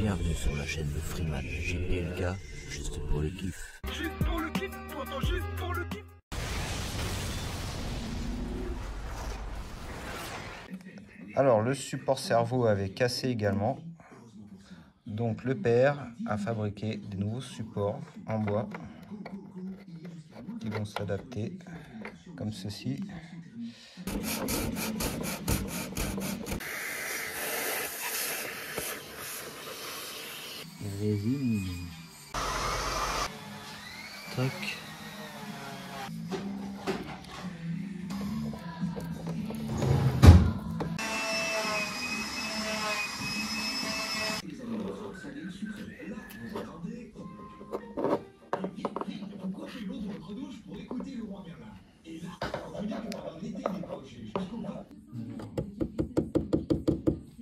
Bienvenue sur la chaîne de Freeman, JPLK, juste pour le kiff. Juste pour le kiff, pourtant juste pour le kiff. Alors le support cerveau avait cassé également. Donc le PR a fabriqué des nouveaux supports en bois qui vont s'adapter comme ceci. Résine. Toc.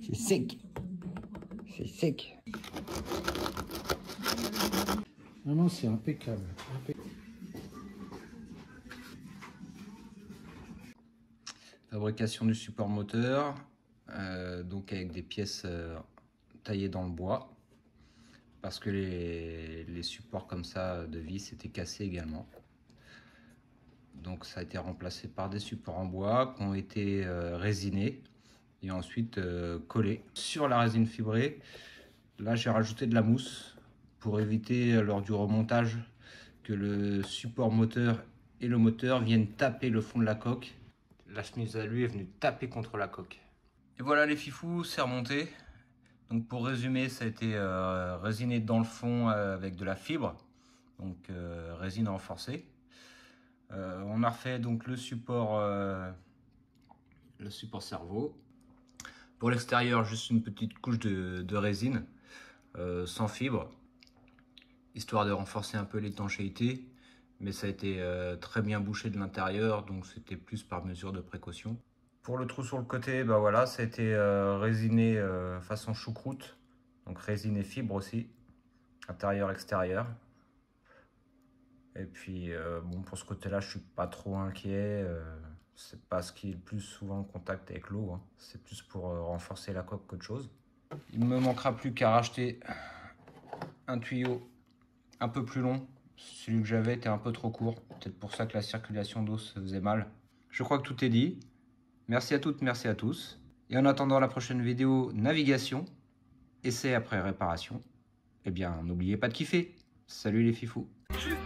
C'est sec. C'est sec. Non, non, c'est impeccable. Fabrication du support moteur, donc avec des pièces taillées dans le bois, parce que les supports comme ça de vis étaient cassés également. Donc ça a été remplacé par des supports en bois qui ont été résinés et ensuite collés. Sur la résine fibrée, là j'ai rajouté de la mousse pour éviter lors du remontage que le support moteur et le moteur viennent taper le fond de la coque. La chemise à lui est venue taper contre la coque. Et voilà les fifous, c'est remonté. Donc pour résumer, ça a été résiné dans le fond avec de la fibre, donc résine renforcée. On a refait donc le support cerveau. Pour l'extérieur, juste une petite couche de résine sans fibre, histoire de renforcer un peu l'étanchéité. Mais ça a été très bien bouché de l'intérieur, donc c'était plus par mesure de précaution. Pour le trou sur le côté, bah voilà, ça a été résiné façon choucroute, donc résine et fibre aussi, intérieur-extérieur. Et puis bon, pour ce côté-là, je suis pas trop inquiet. C'est pas ce qui est le plus souvent en contact avec l'eau, hein. C'est plus pour renforcer la coque qu'autre chose. Il ne me manquera plus qu'à racheter un tuyau un peu plus long. Celui que j'avais était un peu trop court. Peut-être pour ça que la circulation d'eau se faisait mal. Je crois que tout est dit. Merci à toutes, merci à tous. Et en attendant la prochaine vidéo navigation, essai après réparation, eh bien n'oubliez pas de kiffer. Salut les fifous. Juste